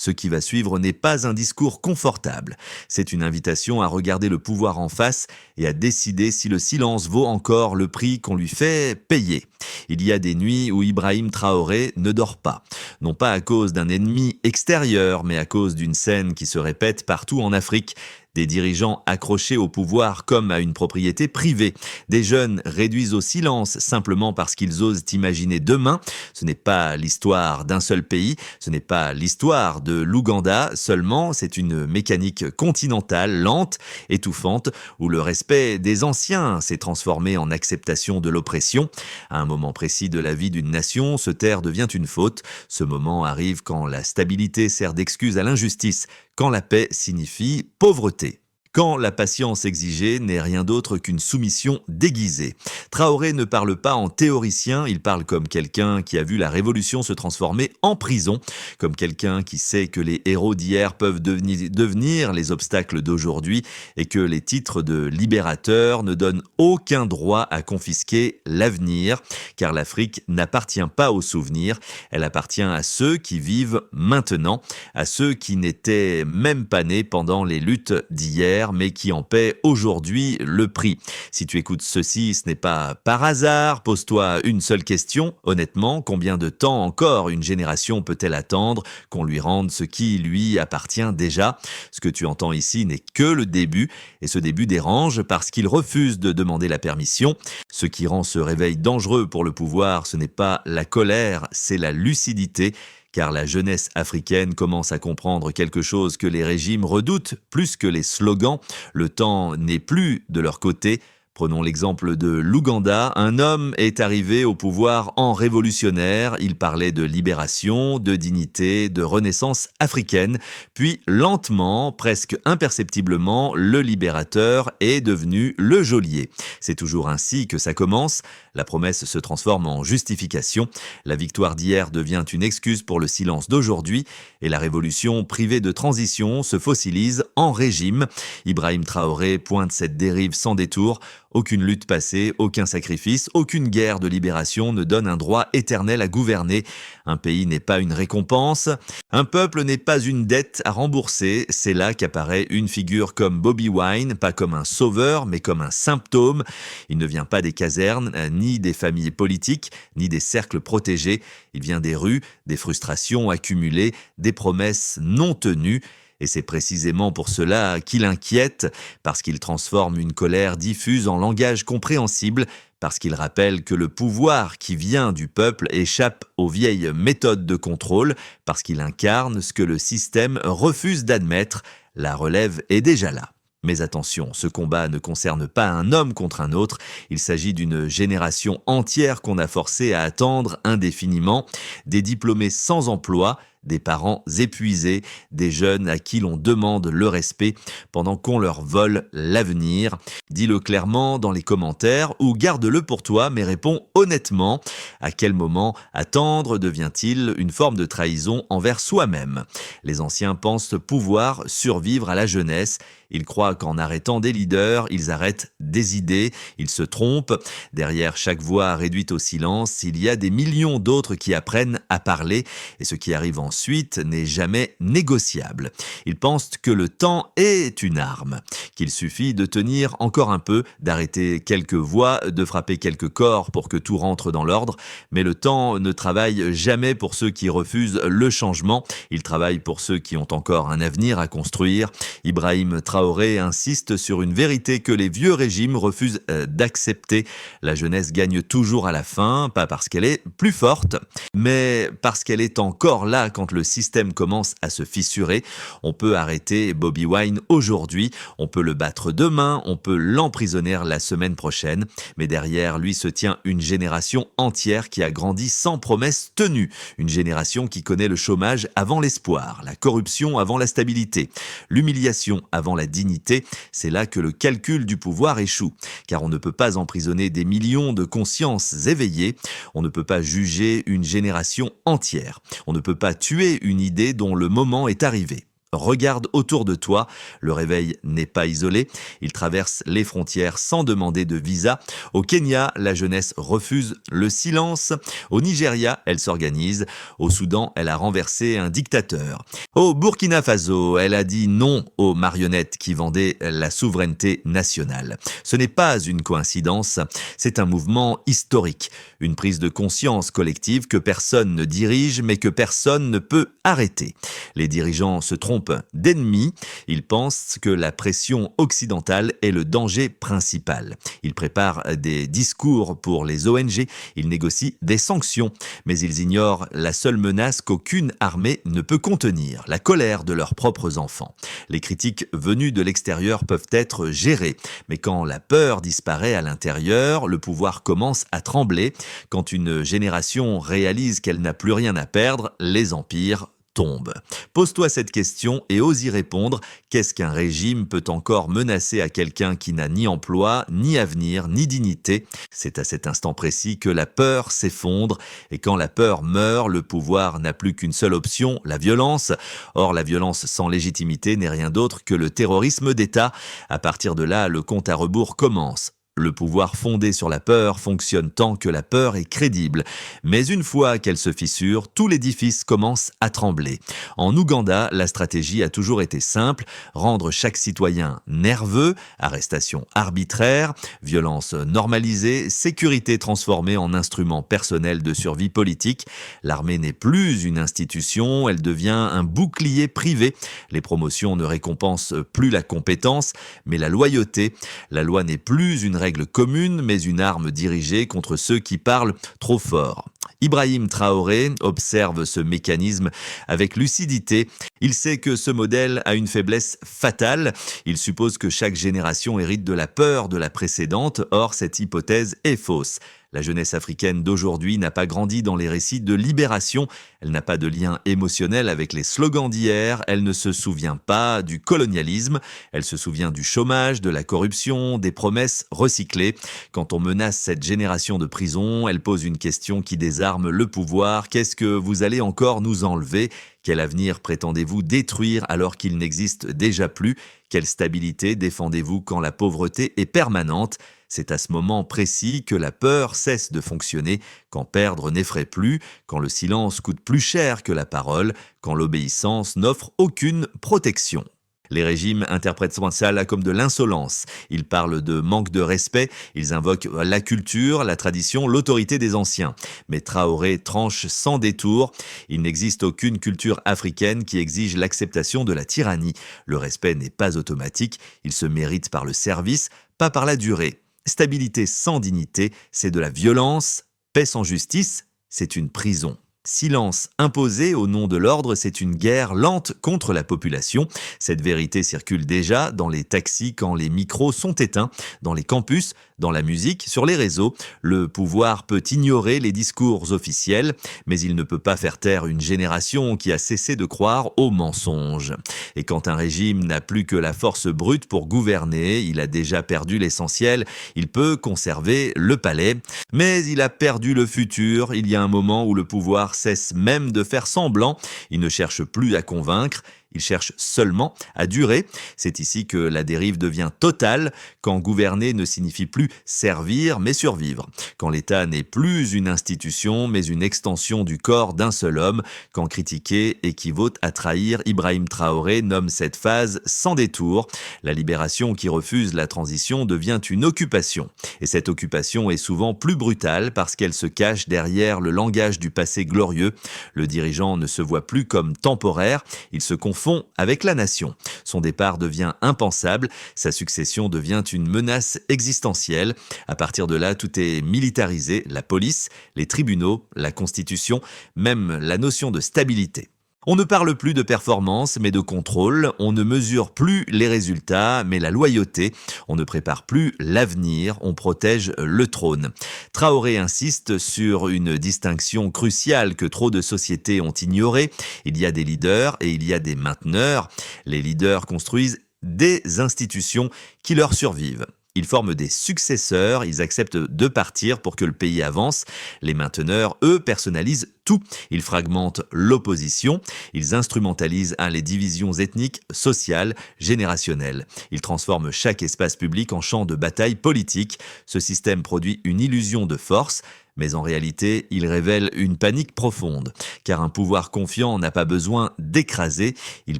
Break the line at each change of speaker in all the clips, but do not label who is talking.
Ce qui va suivre n'est pas un discours confortable. C'est une invitation à regarder le pouvoir en face et à décider si le silence vaut encore le prix qu'on lui fait payer. Il y a des nuits où Ibrahim Traoré ne dort pas. Non pas à cause d'un ennemi extérieur, mais à cause d'une scène qui se répète partout en Afrique. Des dirigeants accrochés au pouvoir comme à une propriété privée. Des jeunes réduits au silence simplement parce qu'ils osent imaginer demain. Ce n'est pas l'histoire d'un seul pays, ce n'est pas l'histoire de l'Ouganda seulement, c'est une mécanique continentale, lente, étouffante, où le respect des anciens s'est transformé en acceptation de l'oppression. À un moment précis de la vie d'une nation, se taire devient une faute. Ce moment arrive quand la stabilité sert d'excuse à l'injustice, quand la paix signifie pauvreté. Quand la patience exigée n'est rien d'autre qu'une soumission déguisée. Traoré ne parle pas en théoricien, il parle comme quelqu'un qui a vu la révolution se transformer en prison, comme quelqu'un qui sait que les héros d'hier peuvent devenir les obstacles d'aujourd'hui et que les titres de libérateurs ne donnent aucun droit à confisquer l'avenir, car l'Afrique n'appartient pas aux souvenirs, elle appartient à ceux qui vivent maintenant, à ceux qui n'étaient même pas nés pendant les luttes d'hier, mais qui en paient aujourd'hui le prix. Si tu écoutes ceci, ce n'est pas par hasard. Pose-toi une seule question. Honnêtement, combien de temps encore une génération peut-elle attendre qu'on lui rende ce qui lui appartient déjà? Ce que tu entends ici n'est que le début, et ce début dérange parce qu'il refuse de demander la permission. Ce qui rend ce réveil dangereux pour le pouvoir, ce n'est pas la colère, c'est la lucidité. Car la jeunesse africaine commence à comprendre quelque chose que les régimes redoutent plus que les slogans. Le temps n'est plus de leur côté. Prenons l'exemple de l'Ouganda. Un homme est arrivé au pouvoir en révolutionnaire. Il parlait de libération, de dignité, de renaissance africaine. Puis, lentement, presque imperceptiblement, le libérateur est devenu le geôlier. C'est toujours ainsi que ça commence. La promesse se transforme en justification. La victoire d'hier devient une excuse pour le silence d'aujourd'hui. Et la révolution privée de transition se fossilise en régime. Ibrahim Traoré pointe cette dérive sans détour. Aucune lutte passée, aucun sacrifice, aucune guerre de libération ne donne un droit éternel à gouverner. Un pays n'est pas une récompense, un peuple n'est pas une dette à rembourser. C'est là qu'apparaît une figure comme Bobi Wine, pas comme un sauveur, mais comme un symptôme. Il ne vient pas des casernes, ni des familles politiques, ni des cercles protégés. Il vient des rues, des frustrations accumulées, des promesses non tenues. Et c'est précisément pour cela qu'il inquiète, parce qu'il transforme une colère diffuse en langage compréhensible, parce qu'il rappelle que le pouvoir qui vient du peuple échappe aux vieilles méthodes de contrôle, parce qu'il incarne ce que le système refuse d'admettre. La relève est déjà là. Mais attention, ce combat ne concerne pas un homme contre un autre, il s'agit d'une génération entière qu'on a forcé à attendre indéfiniment, des diplômés sans emploi, des parents épuisés, des jeunes à qui l'on demande le respect pendant qu'on leur vole l'avenir. Dis-le clairement dans les commentaires ou garde-le pour toi, mais réponds honnêtement. À quel moment attendre devient-il une forme de trahison envers soi-même? Les anciens pensent pouvoir survivre à la jeunesse. Ils croient qu'en arrêtant des leaders, ils arrêtent des idées, ils se trompent. Derrière chaque voix réduite au silence, il y a des millions d'autres qui apprennent à parler et ce qui arrive ensuite n'est jamais négociable. Ils pensent que le temps est une arme, qu'il suffit de tenir encore un peu, d'arrêter quelques voix, de frapper quelques corps pour que tout rentre dans l'ordre. Mais le temps ne travaille jamais pour ceux qui refusent le changement, il travaille pour ceux qui ont encore un avenir à construire. Ibrahim Traoré insiste sur une vérité que les vieux régimes refusent d'accepter. La jeunesse gagne toujours à la fin, pas parce qu'elle est plus forte, mais parce qu'elle est encore là quand le système commence à se fissurer. On peut arrêter Bobi Wine aujourd'hui, on peut le battre demain, on peut l'emprisonner la semaine prochaine, mais derrière lui se tient une génération entière qui a grandi sans promesse tenue, une génération qui connaît le chômage avant l'espoir, la corruption avant la stabilité, l'humiliation avant la dignité. C'est là que le calcul du pouvoir échoue, car on ne peut pas emprisonner des millions de consciences éveillées, on ne peut pas juger une génération entière, on ne peut pas tuer une idée dont le moment est arrivé. Regarde autour de toi, le réveil n'est pas isolé, il traverse les frontières sans demander de visa. Au Kenya, la jeunesse refuse le silence. Au Nigeria, elle s'organise. Au Soudan, elle a renversé un dictateur. Au Burkina Faso, elle a dit non aux marionnettes qui vendaient la souveraineté nationale. Ce n'est pas une coïncidence, c'est un mouvement historique, une prise de conscience collective que personne ne dirige mais que personne ne peut arrêter. Les dirigeants se trompent d'ennemis, ils pensent que la pression occidentale est le danger principal. Ils préparent des discours pour les ONG, ils négocient des sanctions, mais ils ignorent la seule menace qu'aucune armée ne peut contenir, la colère de leurs propres enfants. Les critiques venues de l'extérieur peuvent être gérées, mais quand la peur disparaît à l'intérieur, le pouvoir commence à trembler. Quand une génération réalise qu'elle n'a plus rien à perdre, les empires tombe. Pose-toi cette question et ose y répondre. Qu'est-ce qu'un régime peut encore menacer à quelqu'un qui n'a ni emploi, ni avenir, ni dignité? C'est à cet instant précis que la peur s'effondre. Et quand la peur meurt, le pouvoir n'a plus qu'une seule option, la violence. Or, la violence sans légitimité n'est rien d'autre que le terrorisme d'État. À partir de là, le compte à rebours commence. Le pouvoir fondé sur la peur fonctionne tant que la peur est crédible. Mais une fois qu'elle se fissure, tout l'édifice commence à trembler. En Ouganda, la stratégie a toujours été simple, rendre chaque citoyen nerveux, arrestation arbitraire, violence normalisée, sécurité transformée en instrument personnel de survie politique. L'armée n'est plus une institution, elle devient un bouclier privé. Les promotions ne récompensent plus la compétence, mais la loyauté. La loi n'est plus une règle commune, mais une arme dirigée contre ceux qui parlent trop fort. Ibrahim Traoré observe ce mécanisme avec lucidité. Il sait que ce modèle a une faiblesse fatale. Il suppose que chaque génération hérite de la peur de la précédente. Or, cette hypothèse est fausse. La jeunesse africaine d'aujourd'hui n'a pas grandi dans les récits de libération. Elle n'a pas de lien émotionnel avec les slogans d'hier. Elle ne se souvient pas du colonialisme. Elle se souvient du chômage, de la corruption, des promesses recyclées. Quand on menace cette génération de prison, elle pose une question qui désarme le pouvoir. Qu'est-ce que vous allez encore nous enlever ? Quel avenir prétendez-vous détruire alors qu'il n'existe déjà plus? Quelle stabilité défendez-vous quand la pauvreté est permanente? C'est à ce moment précis que la peur cesse de fonctionner, quand perdre n'effraie plus, quand le silence coûte plus cher que la parole, quand l'obéissance n'offre aucune protection. Les régimes interprètent ça là comme de l'insolence. Ils parlent de manque de respect, ils invoquent la culture, la tradition, l'autorité des anciens. Mais Traoré tranche sans détour. Il n'existe aucune culture africaine qui exige l'acceptation de la tyrannie. Le respect n'est pas automatique, il se mérite par le service, pas par la durée. Stabilité sans dignité, c'est de la violence. Paix sans justice, c'est une prison. Silence imposé au nom de l'ordre, c'est une guerre lente contre la population. Cette vérité circule déjà dans les taxis quand les micros sont éteints, dans les campus, dans la musique, sur les réseaux. Le pouvoir peut ignorer les discours officiels, mais il ne peut pas faire taire une génération qui a cessé de croire aux mensonges. Et quand un régime n'a plus que la force brute pour gouverner, il a déjà perdu l'essentiel, il peut conserver le palais, mais il a perdu le futur. Il y a un moment où le pouvoir cesse même de faire semblant, il ne cherche plus à convaincre, il cherche seulement à durer. C'est ici que la dérive devient totale, quand gouverner ne signifie plus servir mais survivre, quand l'État n'est plus une institution mais une extension du corps d'un seul homme, quand critiquer équivaut à trahir. Ibrahim Traoré nomme cette phase sans détour. La libération qui refuse la transition devient une occupation. Et cette occupation est souvent plus brutale parce qu'elle se cache derrière le langage du passé glorieux. Le dirigeant ne se voit plus comme temporaire, il se confond avec la nation. Son départ devient impensable, sa succession devient une menace existentielle. À partir de là, tout est militarisé, la police, les tribunaux, la constitution, même la notion de stabilité. On ne parle plus de performance, mais de contrôle. On ne mesure plus les résultats, mais la loyauté. On ne prépare plus l'avenir, on protège le trône. Traoré insiste sur une distinction cruciale que trop de sociétés ont ignorée. Il y a des leaders et il y a des mainteneurs. Les leaders construisent des institutions qui leur survivent. Ils forment des successeurs, ils acceptent de partir pour que le pays avance. Les mainteneurs, eux, personnalisent tout. Ils fragmentent l'opposition, ils instrumentalisent les divisions ethniques, sociales, générationnelles. Ils transforment chaque espace public en champ de bataille politique. Ce système produit une illusion de force, mais en réalité, il révèle une panique profonde, car un pouvoir confiant n'a pas besoin d'écraser, il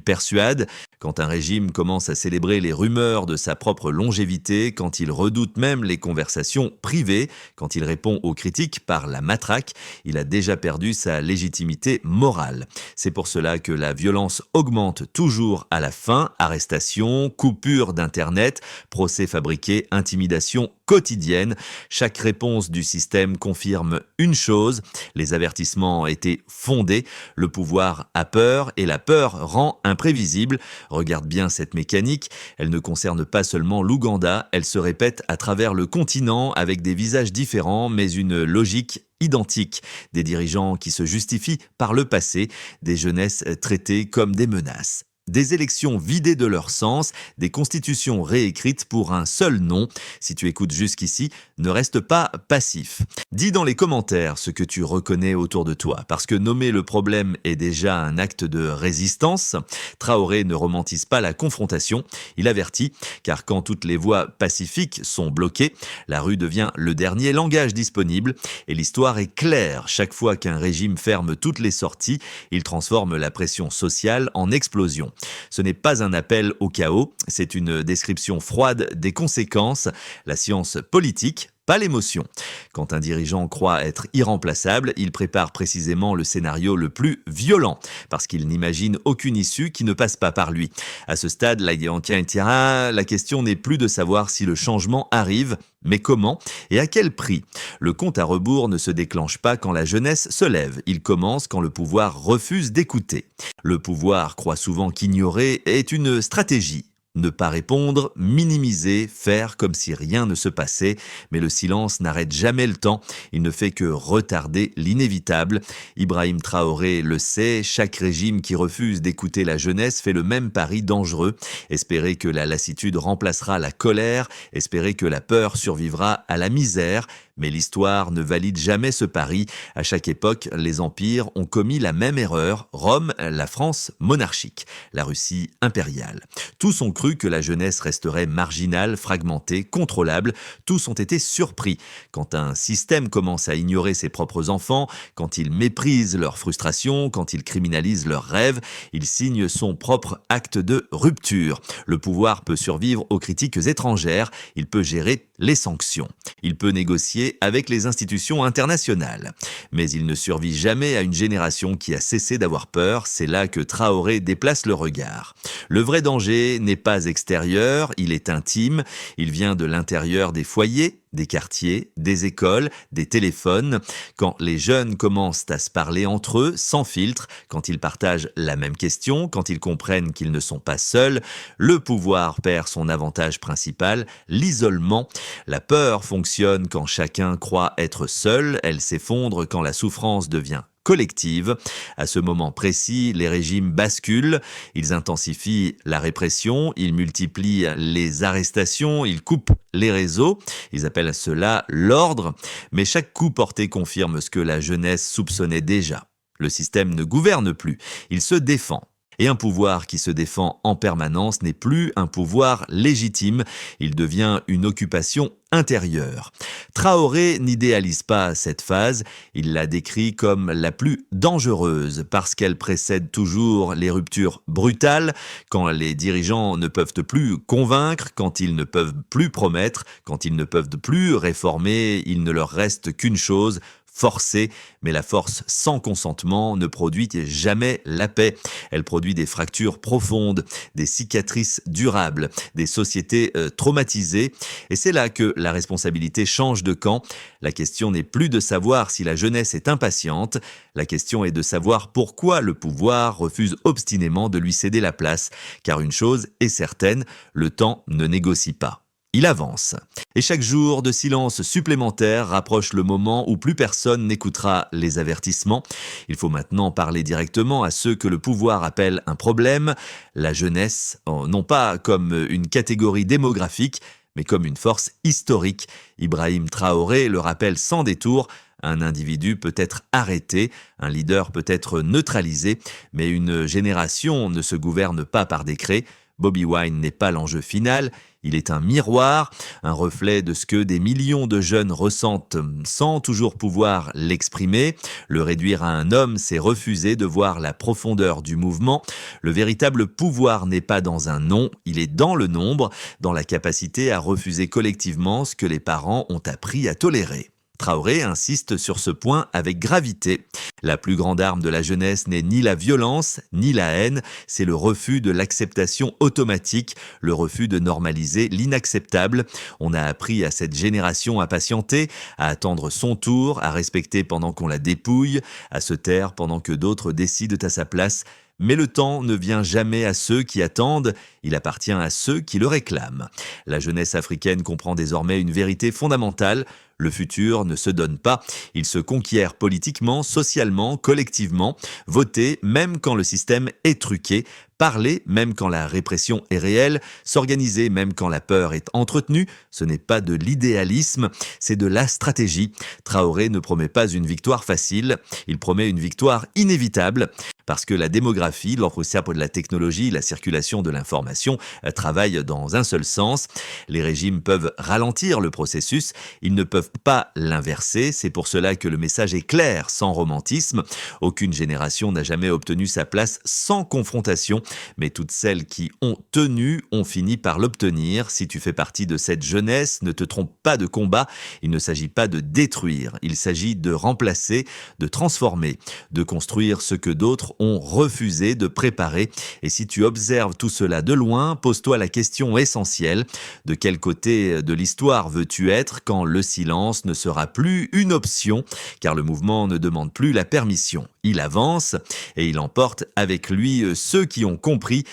persuade. Quand un régime commence à célébrer les rumeurs de sa propre longévité, quand il redoute même les conversations privées, quand il répond aux critiques par la matraque, il a déjà perdu sa légitimité morale. C'est pour cela que la violence augmente toujours à la fin, arrestations, coupures d'internet, procès fabriqués, intimidations quotidiennes. Chaque réponse du système confirme une chose, les avertissements étaient fondés, le pouvoir a peur et la peur rend imprévisible. Regarde bien cette mécanique, elle ne concerne pas seulement l'Ouganda, elle se répète à travers le continent avec des visages différents mais une logique identique. Des dirigeants qui se justifient par le passé, des jeunesses traitées comme des menaces. Des élections vidées de leur sens, des constitutions réécrites pour un seul nom. Si tu écoutes jusqu'ici, ne reste pas passif. Dis dans les commentaires ce que tu reconnais autour de toi, parce que nommer le problème est déjà un acte de résistance. Traoré ne romantise pas la confrontation, il avertit, car quand toutes les voies pacifiques sont bloquées, la rue devient le dernier langage disponible, et l'histoire est claire. Chaque fois qu'un régime ferme toutes les sorties, il transforme la pression sociale en explosion. Ce n'est pas un appel au chaos, c'est une description froide des conséquences, la science politique, pas l'émotion. Quand un dirigeant croit être irremplaçable, il prépare précisément le scénario le plus violent, parce qu'il n'imagine aucune issue qui ne passe pas par lui. À ce stade, la question n'est plus de savoir si le changement arrive, mais comment et à quel prix. Le compte à rebours ne se déclenche pas quand la jeunesse se lève, il commence quand le pouvoir refuse d'écouter. Le pouvoir croit souvent qu'ignorer est une stratégie. Ne pas répondre, minimiser, faire comme si rien ne se passait, mais le silence n'arrête jamais le temps, il ne fait que retarder l'inévitable. Ibrahim Traoré le sait, chaque régime qui refuse d'écouter la jeunesse fait le même pari dangereux. Espérer que la lassitude remplacera la colère, espérer que la peur survivra à la misère. Mais l'histoire ne valide jamais ce pari. À chaque époque, les empires ont commis la même erreur. Rome, la France monarchique, la Russie impériale. Tous ont cru que la jeunesse resterait marginale, fragmentée, contrôlable. Tous ont été surpris. Quand un système commence à ignorer ses propres enfants, quand il méprise leurs frustrations, quand il criminalise leurs rêves, il signe son propre acte de rupture. Le pouvoir peut survivre aux critiques étrangères, il peut gérer les sanctions. Il peut négocier avec les institutions internationales. Mais il ne survit jamais à une génération qui a cessé d'avoir peur, c'est là que Traoré déplace le regard. Le vrai danger n'est pas extérieur, il est intime, il vient de l'intérieur des foyers, des quartiers, des écoles, des téléphones. Quand les jeunes commencent à se parler entre eux, sans filtre, quand ils partagent la même question, quand ils comprennent qu'ils ne sont pas seuls, le pouvoir perd son avantage principal, l'isolement. La peur fonctionne quand chacun croit être seul, elle s'effondre quand la souffrance devient collective. À ce moment précis, les régimes basculent, ils intensifient la répression, ils multiplient les arrestations, ils coupent les réseaux, ils appellent cela l'ordre, mais chaque coup porté confirme ce que la jeunesse soupçonnait déjà. Le système ne gouverne plus, il se défend. Et un pouvoir qui se défend en permanence n'est plus un pouvoir légitime, il devient une occupation intérieure. Traoré n'idéalise pas cette phase, il la décrit comme la plus dangereuse parce qu'elle précède toujours les ruptures brutales, quand les dirigeants ne peuvent plus convaincre, quand ils ne peuvent plus promettre, quand ils ne peuvent plus réformer, il ne leur reste qu'une chose, forcée, mais la force sans consentement ne produit jamais la paix. Elle produit des fractures profondes, des cicatrices durables, des sociétés traumatisées. Et c'est là que la responsabilité change de camp. La question n'est plus de savoir si la jeunesse est impatiente, la question est de savoir pourquoi le pouvoir refuse obstinément de lui céder la place. Car une chose est certaine, le temps ne négocie pas. Il avance. Et chaque jour de silence supplémentaire rapproche le moment où plus personne n'écoutera les avertissements. Il faut maintenant parler directement à ceux que le pouvoir appelle un problème, la jeunesse, non pas comme une catégorie démographique, mais comme une force historique. Ibrahim Traoré le rappelle sans détour. Un individu peut être arrêté, un leader peut être neutralisé, mais une génération ne se gouverne pas par décret. Bobi Wine n'est pas l'enjeu final, il est un miroir, un reflet de ce que des millions de jeunes ressentent sans toujours pouvoir l'exprimer. Le réduire à un homme, c'est refuser de voir la profondeur du mouvement. Le véritable pouvoir n'est pas dans un nom, il est dans le nombre, dans la capacité à refuser collectivement ce que les parents ont appris à tolérer. Traoré insiste sur ce point avec gravité. La plus grande arme de la jeunesse n'est ni la violence, ni la haine, c'est le refus de l'acceptation automatique, le refus de normaliser l'inacceptable. On a appris à cette génération à patienter, à attendre son tour, à respecter pendant qu'on la dépouille, à se taire pendant que d'autres décident à sa place. Mais le temps ne vient jamais à ceux qui attendent, il appartient à ceux qui le réclament. La jeunesse africaine comprend désormais une vérité fondamentale. Le futur ne se donne pas, il se conquiert politiquement, socialement, collectivement, voter même quand le système est truqué, parler même quand la répression est réelle, s'organiser même quand la peur est entretenue, ce n'est pas de l'idéalisme, c'est de la stratégie. Traoré ne promet pas une victoire facile, il promet une victoire inévitable, parce que la démographie, l'emploi de la technologie, la circulation de l'information travaillent dans un seul sens. Les régimes peuvent ralentir le processus, ils ne peuvent pas l'inverser, c'est pour cela que le message est clair, sans romantisme. Aucune génération n'a jamais obtenu sa place sans confrontation, mais toutes celles qui ont tenu ont fini par l'obtenir. Si tu fais partie de cette jeunesse, ne te trompe pas de combat, il ne s'agit pas de détruire, il s'agit de remplacer, de transformer, de construire ce que d'autres ont refusé de préparer. Et si tu observes tout cela de loin, pose-toi la question essentielle, de quel côté de l'histoire veux-tu être quand le silence ne sera plus une option, car le mouvement ne demande plus la permission. Il avance et il emporte avec lui ceux qui ont compris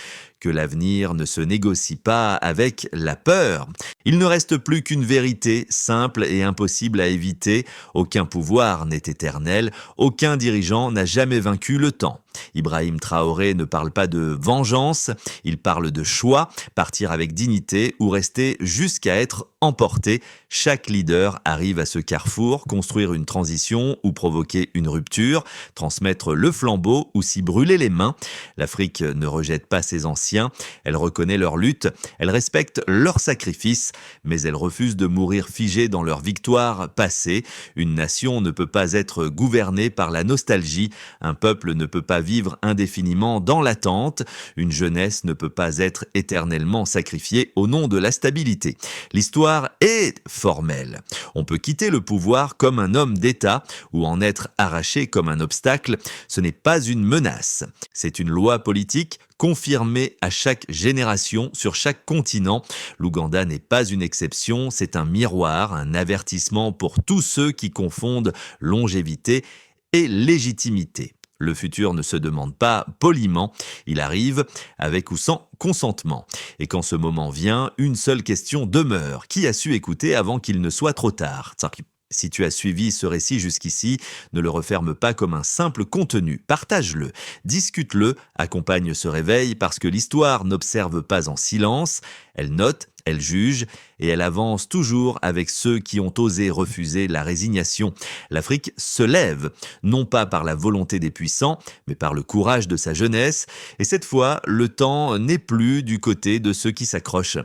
que l'avenir ne se négocie pas avec la peur. Il ne reste plus qu'une vérité simple et impossible à éviter. Aucun pouvoir n'est éternel, aucun dirigeant n'a jamais vaincu le temps. Ibrahim Traoré ne parle pas de vengeance, il parle de choix, partir avec dignité ou rester jusqu'à être emporté. Chaque leader arrive à ce carrefour, construire une transition ou provoquer une rupture, transmettre le flambeau ou s'y brûler les mains. L'Afrique ne rejette pas ses anciens, elle reconnaît leur lutte, elle respecte leur sacrifice, mais elle refuse de mourir figée dans leur victoire passée. Une nation ne peut pas être gouvernée par la nostalgie, un peuple ne peut pas vivre indéfiniment dans l'attente, une jeunesse ne peut pas être éternellement sacrifiée au nom de la stabilité. L'histoire est formelle. On peut quitter le pouvoir comme un homme d'État ou en être arraché comme un obstacle. Ce n'est pas une menace. C'est une loi politique confirmée à chaque génération sur chaque continent. L'Ouganda n'est pas une exception, c'est un miroir, un avertissement pour tous ceux qui confondent longévité et légitimité. Le futur ne se demande pas poliment, il arrive avec ou sans consentement. Et quand ce moment vient, une seule question demeure. Qui a su écouter avant qu'il ne soit trop tard ? Si tu as suivi ce récit jusqu'ici, ne le referme pas comme un simple contenu. Partage-le, discute-le, accompagne ce réveil parce que l'histoire n'observe pas en silence, elle note, elle juge et elle avance toujours avec ceux qui ont osé refuser la résignation. L'Afrique se lève, non pas par la volonté des puissants, mais par le courage de sa jeunesse. Et cette fois, le temps n'est plus du côté de ceux qui s'accrochent.